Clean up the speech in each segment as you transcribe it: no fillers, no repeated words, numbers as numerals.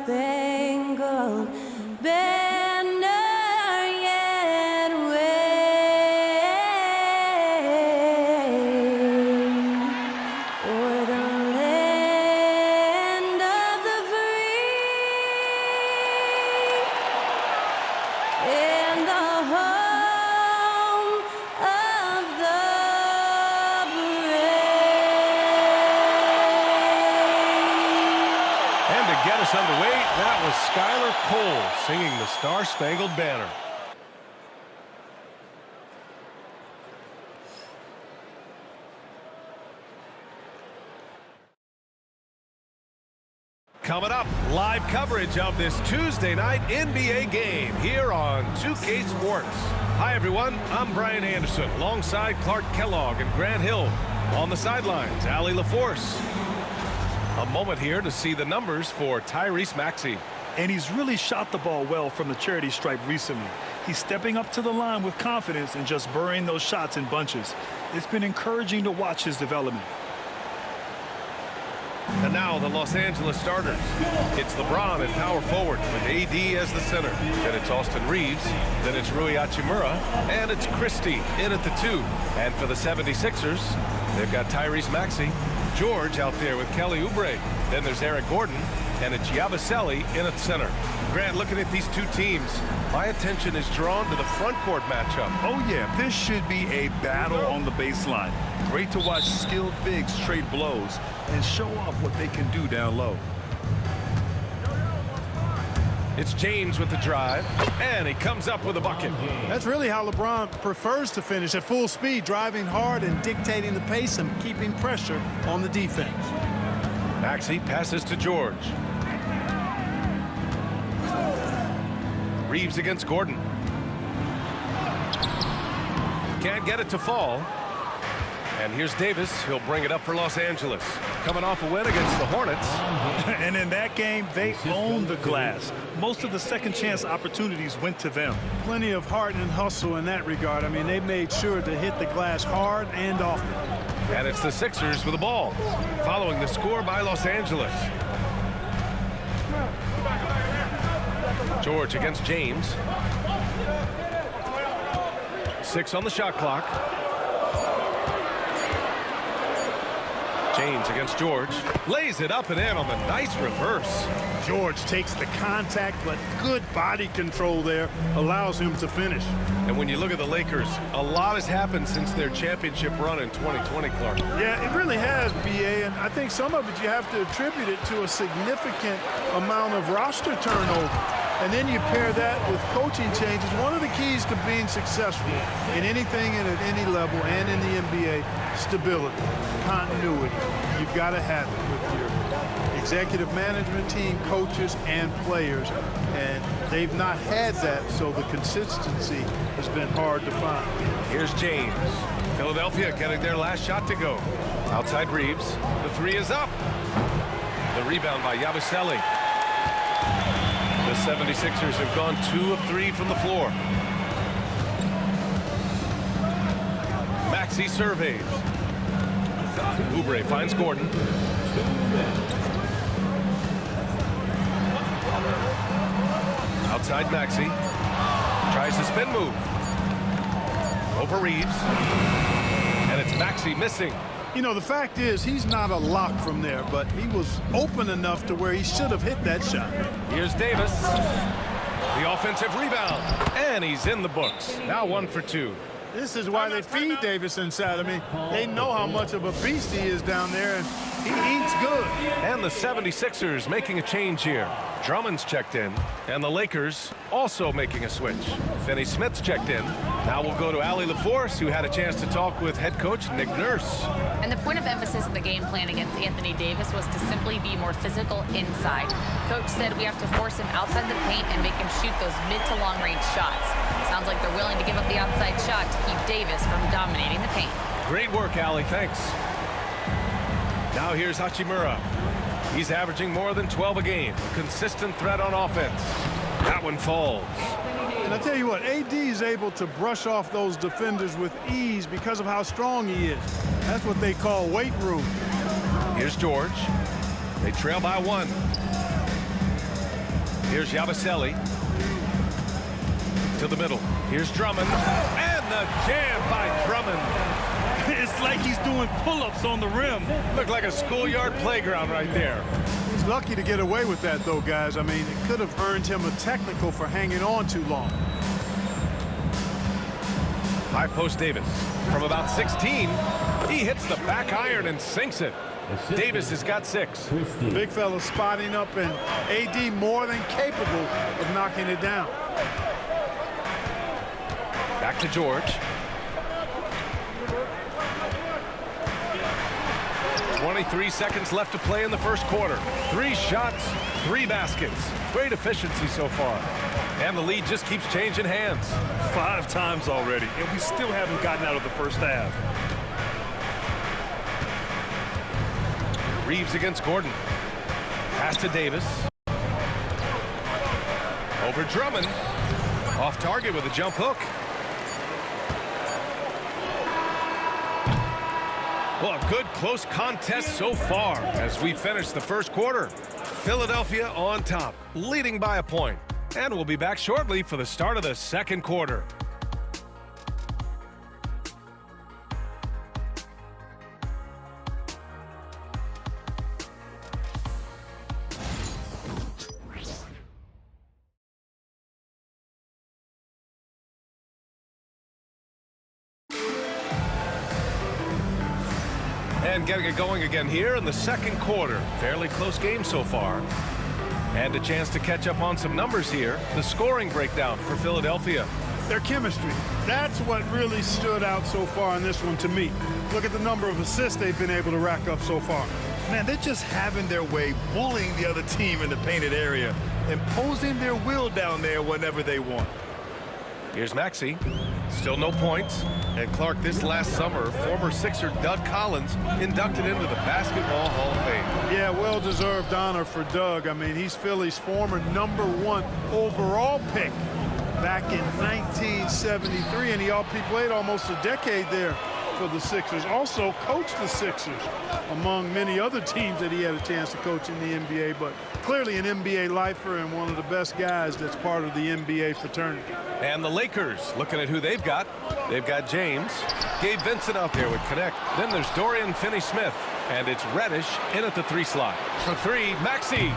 Star-Spangled Banner yet wave o'er the land of the free and the home of the brave. And to get us underway, that was Skylar Cole singing the Star-Spangled Banner. Coming up, live coverage of this Tuesday night NBA game here on 2K Sports. Hi, everyone. I'm Brian Anderson alongside Clark Kellogg and Grant Hill. On the sidelines, Allie LaForce. A moment here to see the numbers for Tyrese Maxey. And he's really shot the ball well from the charity stripe recently. He's stepping up to the line with confidence and just burying those shots in bunches. It's been encouraging to watch his development. And now the Los Angeles starters. It's LeBron at power forward with AD as the center. Then it's Austin Reeves. Then it's Rui Hachimura. And it's Christie in at the 2. And for the 76ers, they've got Tyrese Maxey. George out there with Kelly Oubre. Then there's Eric Gordon. And it's Yabusele in at center. Grant, looking at these two teams, my attention is drawn to the front court matchup. Oh, yeah, this should be a battle on the baseline. Great to watch skilled bigs trade blows and show off what they can do down low. It's James with the drive, and he comes up with a bucket. That's really how LeBron prefers to finish, at full speed, driving hard and dictating the pace and keeping pressure on the defense. Maxey passes to George. Reeves against Gordon. Can't get it to fall. And here's Davis. He'll bring it up for Los Angeles. Coming off a win against the Hornets. And in that game, they owned the glass. Most of the second chance opportunities went to them. Plenty of heart and hustle in that regard. I mean, they made sure to hit the glass hard and often. And it's the Sixers with the ball, following the score by Los Angeles. George against James. 6 on the shot clock. James against George. Lays it up and in on the nice reverse. George takes the contact, but good body control there allows him to finish. And when you look at the Lakers, a lot has happened since their championship run in 2020, Clark. Yeah, it really has, B.A., and I think some of it you have to attribute it to a significant amount of roster turnover. And then you pair that with coaching changes. One of the keys to being successful in anything and at any level and in the NBA, stability, continuity. You've got to have it with your executive management team, coaches, and players. And they've not had that, so the consistency has been hard to find. Here's James. Philadelphia getting their last shot to go. Outside Reeves. The 3 is up. The rebound by Yabusele. The 76ers have gone 2 of 3 from the floor. Maxey surveys. Oubre finds Gordon. Outside Maxey. Tries the spin move. Over Reeves. And it's Maxey missing. You know, the fact is he's not a lock from there, but he was open enough to where he should have hit that shot. Here's Davis. The offensive rebound. And he's in the books. Now 1 for 2. This is why they feed Davis inside. I mean, they know how much of a beast he is down there, and he eats good. And the 76ers making a change here. Drummond's checked in, and the Lakers also making a switch. Finney-Smith's checked in. Now we'll go to Allie LaForce, who had a chance to talk with head coach Nick Nurse. And the point of emphasis in the game plan against Anthony Davis was to simply be more physical inside. Coach said we have to force him outside the paint and make him shoot those mid to long range shots. Sounds like they're willing to give up the outside shot to keep Davis from dominating the paint. Great work, Allie. Thanks. Now here's Hachimura. He's averaging more than 12 a game. Consistent threat on offense. That one falls. And I tell you what, AD is able to brush off those defenders with ease because of how strong he is. That's what they call weight room. Here's George. They trail by 1. Here's Yabusele. To the middle. Here's Drummond. And the jam by Drummond. It's like he's doing pull-ups on the rim. Looked like a schoolyard playground right there. He's lucky to get away with that, though, guys. I mean, it could have earned him a technical for hanging on too long. High post Davis. From about 16, he hits the back iron and sinks it. Davis has got 6. Big fella spotting up, and AD more than capable of knocking it down. Back to George. 23 seconds left to play in the first quarter. 3 shots, 3 baskets. Great efficiency so far. And the lead just keeps changing hands. 5 times already, and we still haven't gotten out of the first half. Reeves against Gordon. Pass to Davis. Over Drummond. Off target with a jump hook. Well, a good close contest so far as we finish the first quarter. Philadelphia on top, leading by a point. And we'll be back shortly for the start of the second quarter. And getting it going again here in the second quarter. Fairly close game so far. And a chance to catch up on some numbers here. The scoring breakdown for Philadelphia. Their chemistry. That's what really stood out so far in this one to me. Look at the number of assists they've been able to rack up so far. Man, they're just having their way, bullying the other team in the painted area, imposing their will down there whenever they want. Here's Maxey. Still no points. And Clark, this last summer, former Sixer Doug Collins inducted into the Basketball Hall of Fame. Yeah, well-deserved honor for Doug. I mean, he's Philly's former #1 overall pick back in 1973, and he played almost a decade there for the Sixers. Also coached the Sixers, among many other teams that he had a chance to coach in the NBA, but clearly an NBA lifer and one of the best guys that's part of the NBA fraternity. And the Lakers, looking at who they've got. They've got James. Gabe Vincent out there with Connect. Then there's Dorian Finney-Smith. And it's Reddish in at the 3 slot. For 3, Maxey.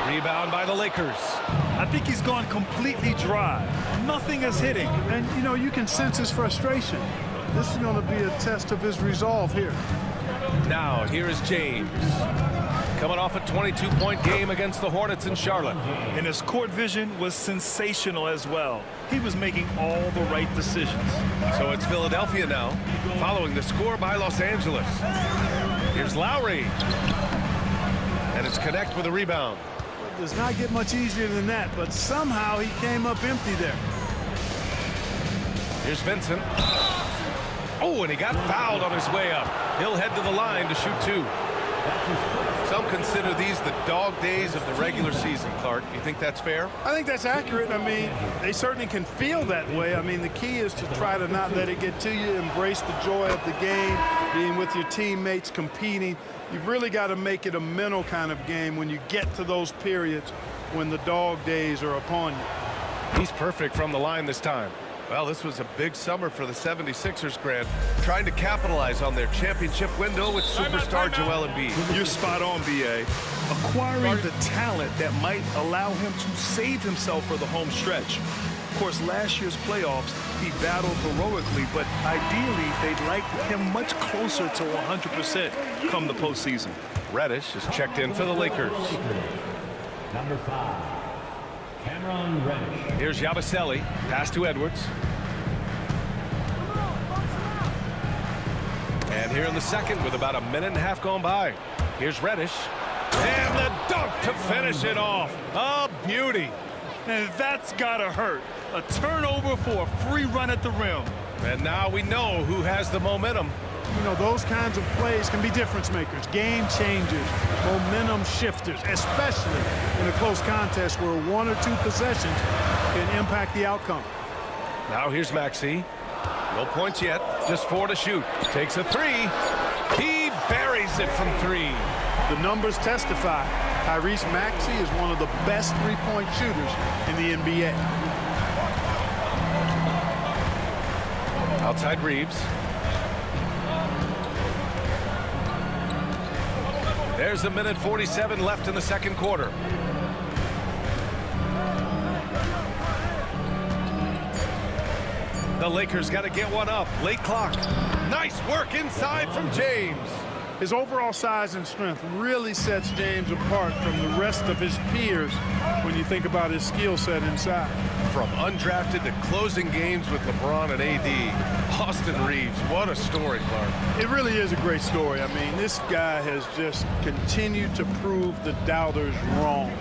Rebound by the Lakers. I think he's gone completely dry. Nothing is hitting. And, you know, you can sense his frustration. This is going to be a test of his resolve here. Now, here is James. Coming off a 22-point game against the Hornets in Charlotte. And his court vision was sensational as well. He was making all the right decisions. So it's Philadelphia now, following the score by Los Angeles. Here's Lowry. And it's Connect with a rebound. It does not get much easier than that, but somehow he came up empty there. Here's Vincent. Oh, and he got fouled on his way up. He'll head to the line to shoot 2. Some consider these the dog days of the regular season, Clark. You think that's fair? I think that's accurate. I mean, they certainly can feel that way. I mean, the key is to try to not let it get to you, embrace the joy of the game, being with your teammates, competing. You've really got to make it a mental kind of game when you get to those periods when the dog days are upon you. He's perfect from the line this time. Well, this was a big summer for the 76ers, Grant, trying to capitalize on their championship window with superstar Joel Embiid. You're spot on, B.A. Acquiring the talent that might allow him to save himself for the home stretch. Of course, last year's playoffs, he battled heroically, but ideally, they'd like him much closer to 100% come the postseason. Reddish is checked in for the Lakers. Number 5. Cameron Reddish. Here's Yabusele. Pass to Edwards. And here in the second with about a minute and a half gone by. Here's Reddish. And the dunk to finish it off. A beauty. And that's gotta hurt. A turnover for a free run at the rim. And now we know who has the momentum. You know, those kinds of plays can be difference makers, game changers, momentum shifters, especially in a close contest where 1 or 2 possessions can impact the outcome. Now here's Maxey. No points yet, just 4 to shoot. Takes a 3. He buries it from 3. The numbers testify. Tyrese Maxey is one of the best three-point shooters in the NBA. Outside Reeves. There's a minute 47 left in the second quarter. The Lakers got to get one up. Late clock. Nice work inside from James. His overall size and strength really sets James apart from the rest of his peers when you think about his skill set inside. From undrafted to closing games with LeBron and AD, Austin Reeves, what a story, Clark. It really is a great story. I mean, this guy has just continued to prove the doubters wrong.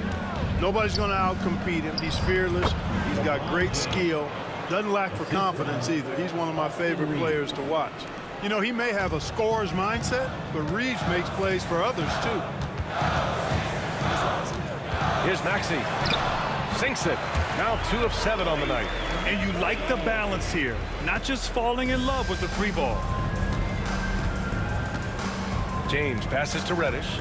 Nobody's going to outcompete him. He's fearless. He's got great skill. Doesn't lack for confidence either. He's one of my favorite players to watch. You know, he may have a scorer's mindset, but Reeves makes plays for others, too. Here's Maxey. Sinks it. Now 2 of 7 on the night. And you like the balance here. Not just falling in love with the free ball. James passes to Reddish.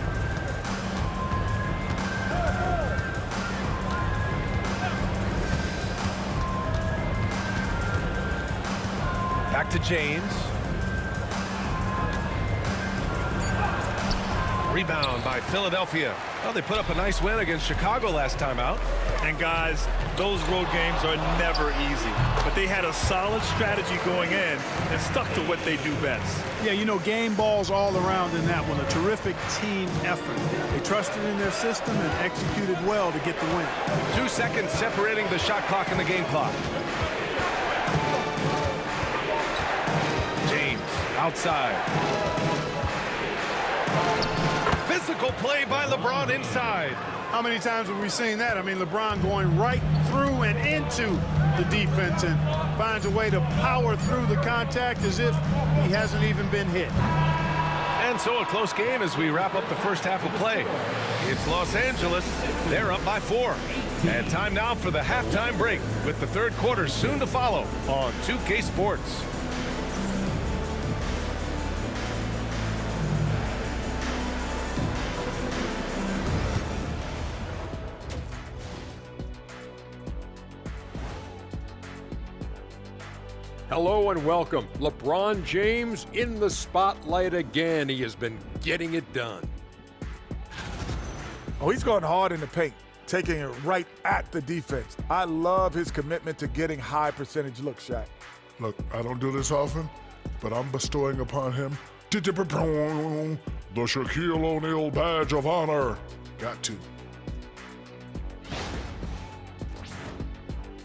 Back to James. Rebound by Philadelphia. Well, they put up a nice win against Chicago last time out. And guys, those road games are never easy. But they had a solid strategy going in and stuck to what they do best. Yeah, you know, game balls all around in that one. A terrific team effort. They trusted in their system and executed well to get the win. 2 seconds separating the shot clock and the game clock. James outside. Physical play by LeBron inside. How many times have we seen that? I mean, LeBron going right through and into the defense and finds a way to power through the contact as if he hasn't even been hit. And so a close game as we wrap up the first half of play. It's Los Angeles. They're up by 4. And time now for the halftime break with the third quarter soon to follow on 2K Sports. Hello and welcome. LeBron James in the spotlight again. He has been getting it done. Oh, he's going hard in the paint, taking it right at the defense. I love his commitment to getting high percentage looks, Shaq. Look, I don't do this often, but I'm bestowing upon him the Shaquille O'Neal badge of honor. Got to.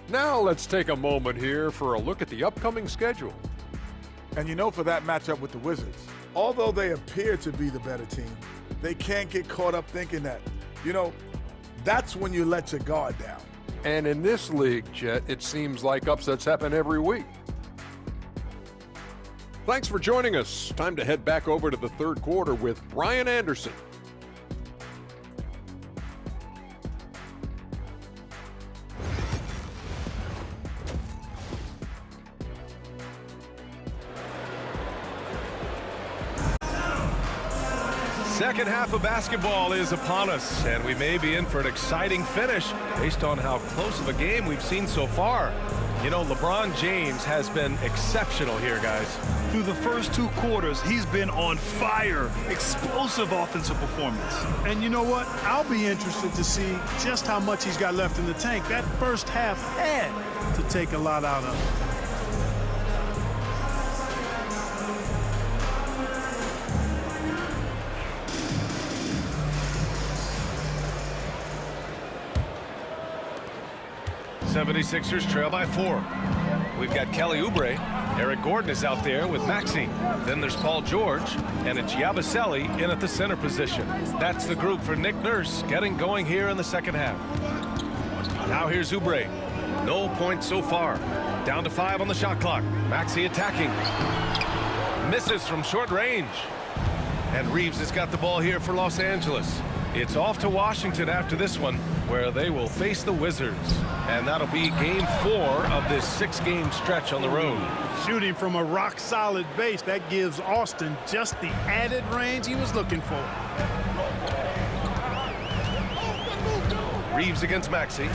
Now let's take a moment here for a look at the upcoming schedule. And you know, for that matchup with the Wizards, although they appear to be the better team, they can't get caught up thinking that. You know, that's when you let your guard down. And in this league, Jet, it seems like upsets happen every week. Thanks for joining us. Time to head back over to the third quarter with Brian Anderson. Second half of basketball is upon us, and we may be in for an exciting finish based on how close of a game we've seen so far. You know, LeBron James has been exceptional here, guys. Through the first 2 quarters, he's been on fire. Explosive offensive performance. And you know what? I'll be interested to see just how much he's got left in the tank. That first half had to take a lot out of it. '76ers trail by 4. We've got Kelly Oubre. Eric Gordon is out there with Maxey. Then there's Paul George, and it's Yabusele in at the center position. That's the group for Nick Nurse getting going here in the second half. Now here's Oubre. No points so far. Down to 5 on the shot clock. Maxey attacking. Misses from short range. And Reeves has got the ball here for Los Angeles. It's off to Washington after this one, where they will face the Wizards. And that'll be game 4 of this 6-game stretch on the road. Shooting from a rock-solid base, that gives Austin just the added range he was looking for. Reeves against Maxey.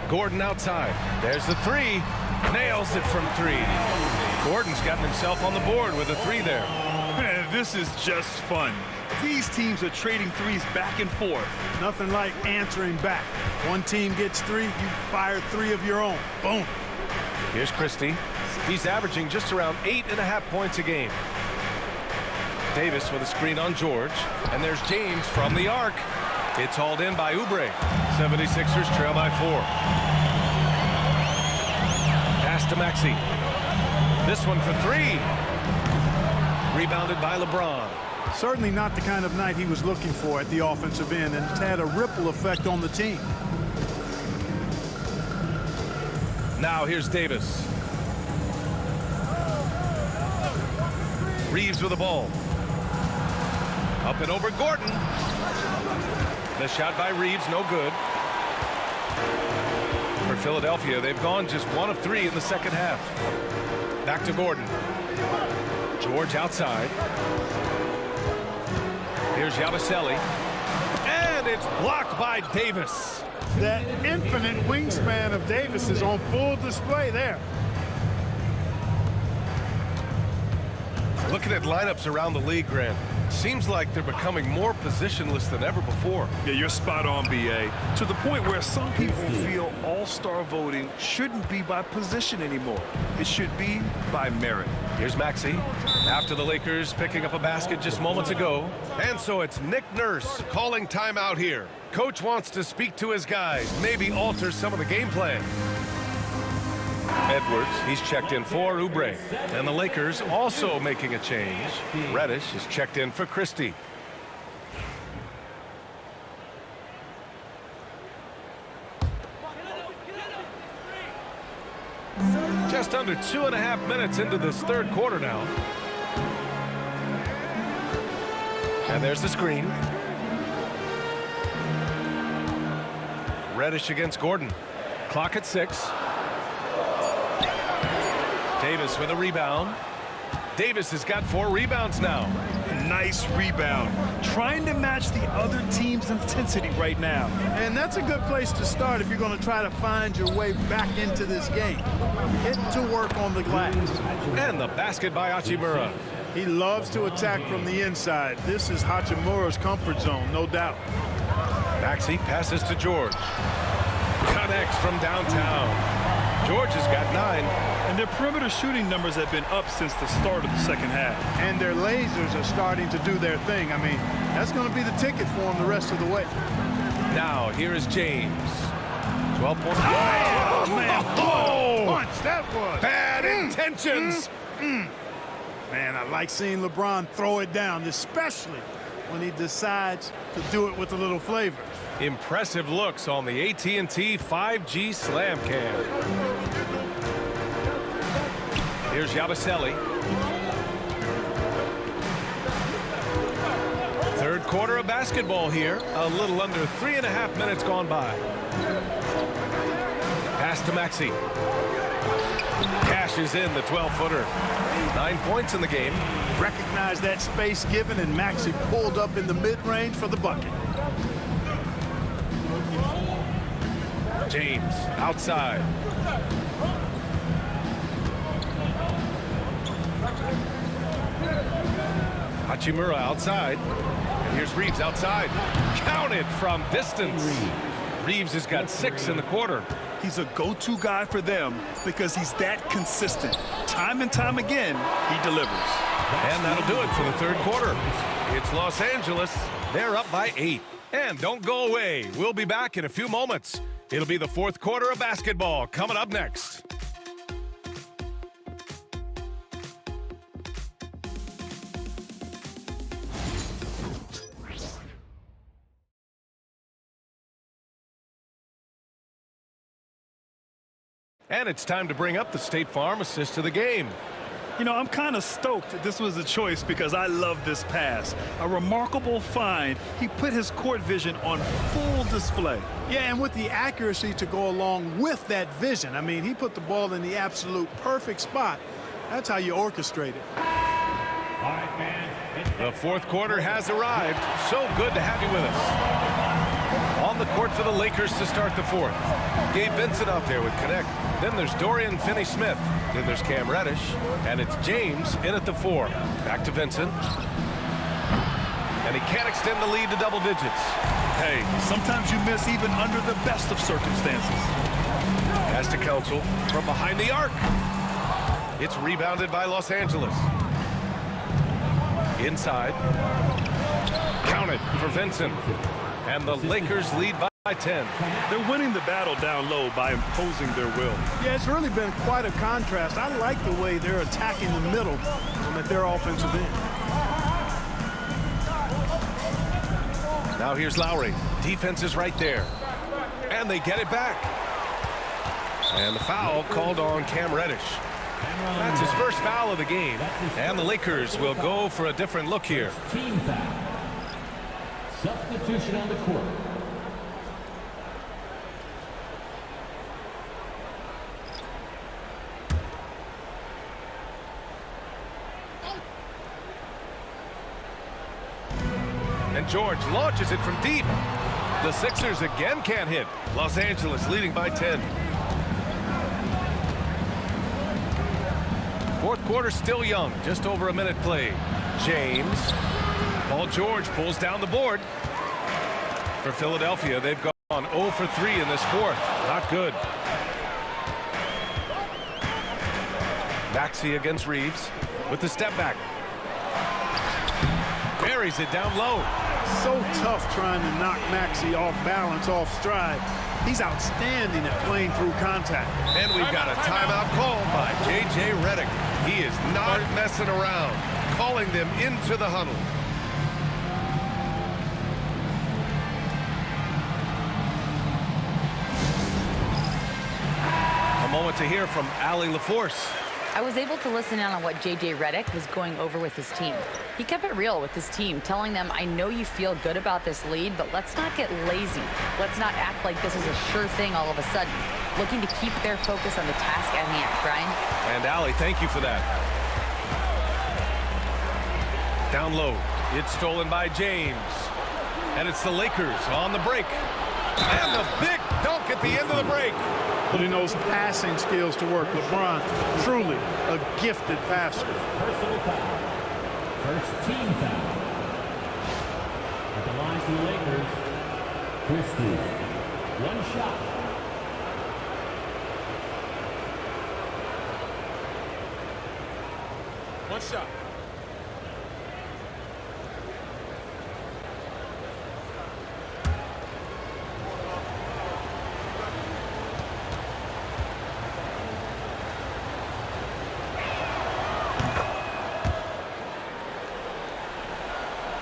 Gordon outside. There's the three. Nails it from three. Gordon's gotten himself on the board with a three there. Man, this is just fun. These teams are trading threes back and forth. Nothing like answering back. One team gets three, you fire three of your own. Boom. Here's Christie. He's averaging just around 8.5 points a game. Davis with a screen on George. And there's James from the arc. It's hauled in by Oubre. 76ers trail by 4. Pass to Maxey. This one for three. Rebounded by LeBron. Certainly not the kind of night he was looking for at the offensive end, and it's had a ripple effect on the team. Now here's Davis. Reeves with the ball. Up and over Gordon. The shot by Reeves, no good. For Philadelphia, they've gone just 1 of 3 in the second half. Back to Gordon. George outside. Here's Yabusele. And it's blocked by Davis. That infinite wingspan of Davis is on full display there. Looking at lineups around the league, Grant, seems like they're becoming more positionless than ever before. Yeah, you're spot on, B.A. To the point where some people feel all-star voting shouldn't be by position anymore. It should be by merit. Here's Maxey. After the Lakers picking up a basket just moments ago. And so it's Nick Nurse calling timeout here. Coach wants to speak to his guys, maybe alter some of the game plan. Edwards, he's checked in for Oubre. And the Lakers also making a change. Reddish is checked in for Christie. Just under 2.5 minutes into this third quarter now. And there's the screen. Reddish against Gordon. Clock at 6. Davis with a rebound. Davis has got 4 rebounds now. Nice rebound. Trying to match the other team's intensity right now. And that's a good place to start if you're going to try to find your way back into this game. Get to work on the glass. And the basket by Hachimura. He loves to attack from the inside. This is Hachimura's comfort zone, no doubt. Maxey passes to George. Connects from downtown. George has got 9. And their perimeter shooting numbers have been up since the start of the second half. And their lasers are starting to do their thing. I mean, that's going to be the ticket for them the rest of the way. Now, here is James. 12 points. Oh, man. Oh! Punch, that was. Bad intentions. Man, I like seeing LeBron throw it down, especially when he decides to do it with a little flavor. Impressive looks on the AT&T 5G Slam Cam. Here's Yabusele. Third quarter of basketball here. A little under 3.5 minutes gone by. Pass to Maxey. Cashes in the 12-footer. 9 points in the game. Recognize that space given, and Maxey pulled up in the mid-range for the bucket. James outside. Hachimura outside. And here's Reeves outside. Counted from distance. Reeves has got 6 in the quarter. He's a go-to guy for them because he's that consistent. Time and time again, he delivers. And that'll do it for the third quarter. It's Los Angeles. They're up by 8. And don't go away. We'll be back in a few moments. It'll be the fourth quarter of basketball coming up next. And it's time to bring up the State Farm assist to the game. You know, I'm kind of stoked that this was a choice because I love this pass. A remarkable find. He put his court vision on full display. Yeah, and with the accuracy to go along with that vision. I mean, he put the ball in the absolute perfect spot. That's how you orchestrate it. The fourth quarter has arrived. So good to have you with us. On the court for the Lakers to start the fourth. Gabe Vincent out there with connect. Then there's Dorian Finney-Smith. Then there's Cam Reddish. And it's James in at the 4. Back to Vincent. And he can't extend the lead to double digits. Hey, sometimes you miss even under the best of circumstances. Has to Council from behind the arc. It's rebounded by Los Angeles. Inside. Counted for Vincent. And the Lakers lead by 10. They're winning the battle down low by imposing their will. Yeah, it's really been quite a contrast. I like the way they're attacking the middle at their offensive end. Now here's Lowry. Defense is right there. And they get it back. And the foul called on Cam Reddish. That's his first foul of the game. And the Lakers will go for a different look here. Team foul. Substitution on the court. And George launches it from deep. The Sixers again can't hit. Los Angeles leading by 10. Fourth quarter still young. Just over a minute played. James. Paul George pulls down the board. For Philadelphia, they've gone 0 for 3 in this fourth. Not good. Maxey against Reeves with the step back. Buries it down low. So tough trying to knock Maxey off balance, off stride. He's outstanding at playing through contact. And we've got a timeout called by J.J. Redick. He is not messing around, calling them into the huddle. A moment to hear from Allie LaForce. I was able to listen in on what J.J. Redick was going over with his team. He kept it real with his team, telling them, I know you feel good about this lead, but let's not get lazy. Let's not act like this is a sure thing all of a sudden. Looking to keep their focus on the task at hand, Brian. And Allie, thank you for that. Down low. It's stolen by James. And it's the Lakers on the break. And the big dunk at the end of the break. Putting those passing skills to work. LeBron, truly a gifted passer. Personal foul. First team foul. At the line for the Lakers, Christie. One shot. One shot.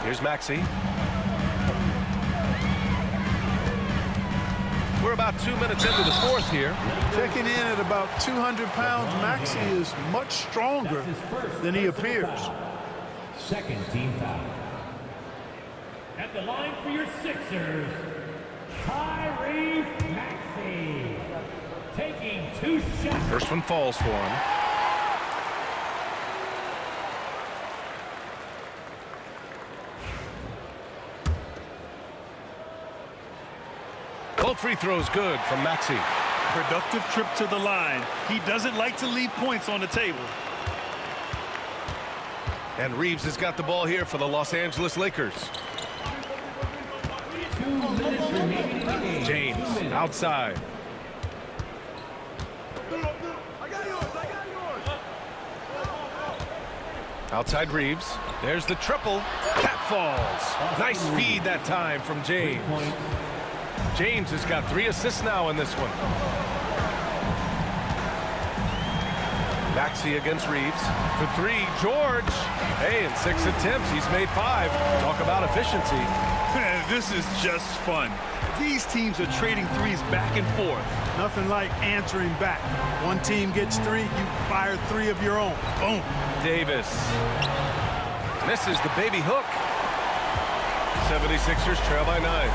Here's Maxey. We're about 2 minutes into the fourth here. Checking in at about 200 pounds, Maxey is much stronger than he appears. Second team foul. At the line for your Sixers, Tyrese Maxey. Taking 2 shots. First one falls for him. Both free throws good from Maxey. Productive trip to the line. He doesn't like to leave points on the table. And Reeves has got the ball here for the Los Angeles Lakers. 2 minutes remaining in the game. James outside. Outside Reeves. There's the triple. That falls. Nice feed that time from James. James has got 3 assists now in this one. Maxey against Reeves for 3. George. Hey, in 6 attempts, he's made 5. Talk about efficiency. This is just fun. These teams are trading threes back and forth. Nothing like answering back. One team gets 3, you fire 3 of your own. Boom. Davis. Misses the baby hook. 76ers trail by 9.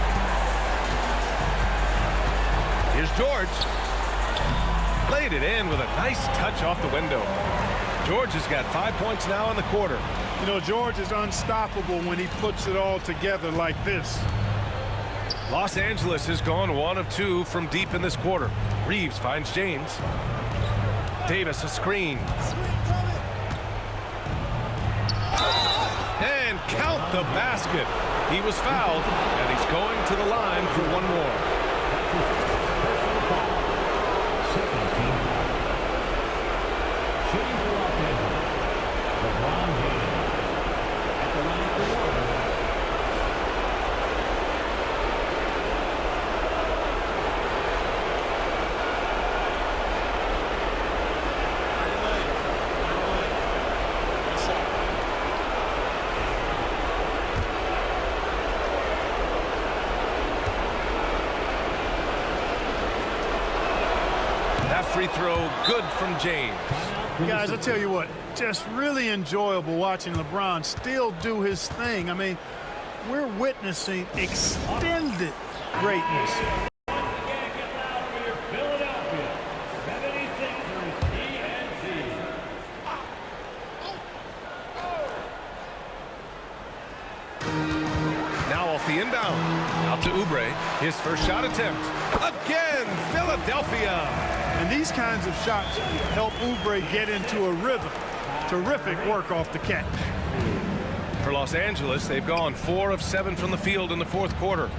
Here's George. Played it in with a nice touch off the window. George has got 5 points now in the quarter. You know, George is unstoppable when he puts it all together like this. Los Angeles has gone 1 of 2 from deep in this quarter. Reeves finds James. Davis a screen. And count the basket. He was fouled, and he's going to the line for one more. Shooting for Los Angeles, LeBron James. At the line for one. That free throw good from James. Guys, I tell you what, just really enjoyable watching LeBron still do his thing. I mean, we're witnessing extended greatness. Philadelphia, 76ers, PNC. Now off the inbound. Out to Oubre. His first shot attempt. Again, Philadelphia. And these kinds of shots help Oubre get into a rhythm. Terrific work off the catch. For Los Angeles, they've gone 4 of 7 from the field in the fourth quarter.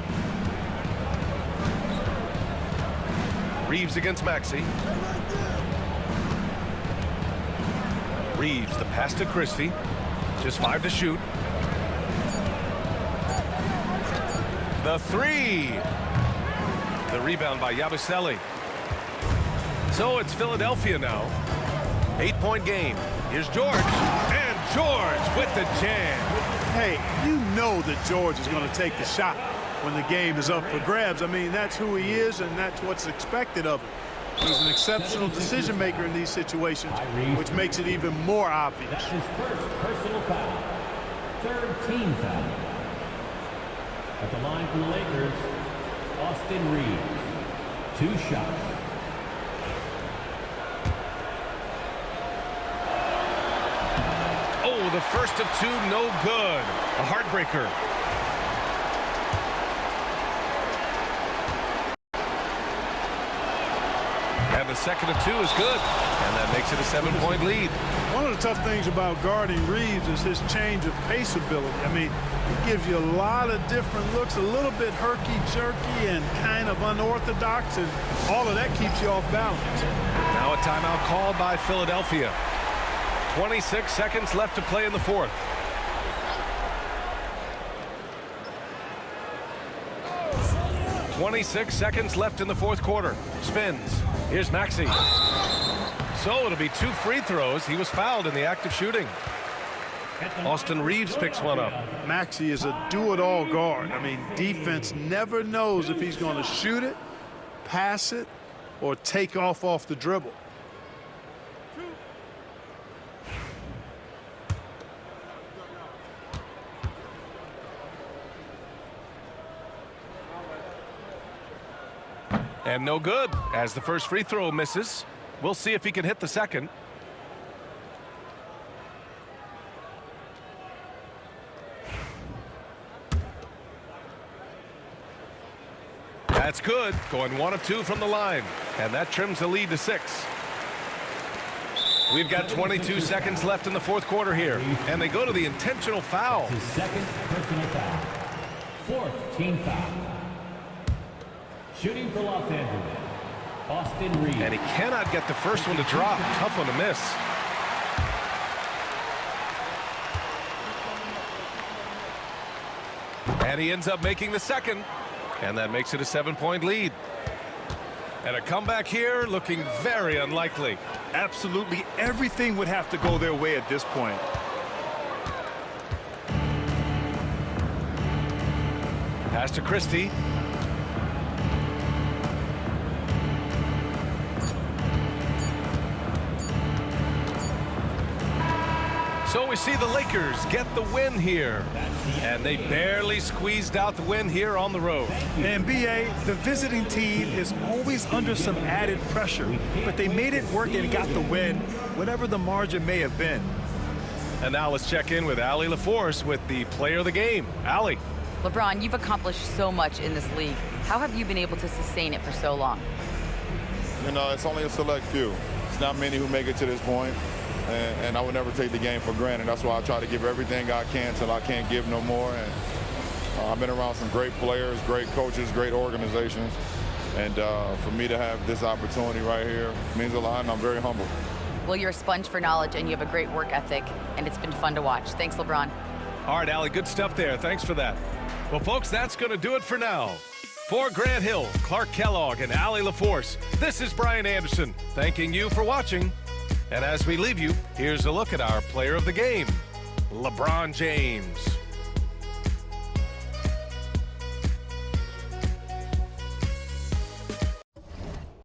Reeves against Maxey. Reeves, the pass to Christie. Just 5 to shoot. The 3. The rebound by Yabusele. So it's Philadelphia now. 8-point game. Here's George. And George with the jam. Hey, you know that George is going to take the shot when the game is up for grabs. I mean, that's who he is, and that's what's expected of him. He's an exceptional decision maker in these situations, which makes it even more obvious. That's his first personal foul. Third team foul. At the line for the Lakers, Austin Reeves. 2 shots. Oh, the first of 2, no good. A heartbreaker. And the second of 2 is good. And that makes it a 7-point lead. One of the tough things about guarding Reeves is his change of pace ability. I mean, he gives you a lot of different looks, a little bit herky-jerky and kind of unorthodox, and all of that keeps you off balance. Now a timeout called by Philadelphia. 26 seconds left to play in the fourth. .26 seconds left in the fourth quarter. Spins. Here's Maxey. So it'll be 2 free throws. He was fouled in the act of shooting. Austin Reeves picks one up. Maxey is a do-it-all guard. I mean, defense never knows if he's going to shoot it, pass it, or take off the dribble. And no good, as the first free throw misses. We'll see if he can hit the second. That's good, going 1 of 2 from the line. And that trims the lead to 6. We've got 22 seconds left in the fourth quarter here. And they go to the intentional foul. His second personal foul. Fourth team foul. Shooting for Los Angeles, Austin Reeves. And he cannot get the first one to drop. Tough one to miss. And he ends up making the second. And that makes it a 7-point lead. And a comeback here looking very unlikely. Absolutely everything would have to go their way at this point. Pass to Christie. So we see the Lakers get the win here. And they barely squeezed out the win here on the road. And BA, the visiting team is always under some added pressure, but they made it work and got the win, whatever the margin may have been. And now let's check in with Allie LaForce with the player of the game. Allie. LeBron, you've accomplished so much in this league. How have you been able to sustain it for so long? You know, it's only a select few. It's not many who make it to this point, and I would never take the game for granted. That's why I try to give everything I can till I can't give no more. And I've been around some great players, great coaches, great organizations, and for me to have this opportunity right here means a lot, and I'm very humble. Well, you're a sponge for knowledge, and you have a great work ethic, and it's been fun to watch. Thanks, LeBron. All right, Allie, good stuff there. Thanks for that. Well, folks, that's going to do it for now. For Grant Hill, Clark Kellogg, and Allie LaForce, this is Brian Anderson, thanking you for watching. And as we leave you, here's a look at our player of the game, LeBron James.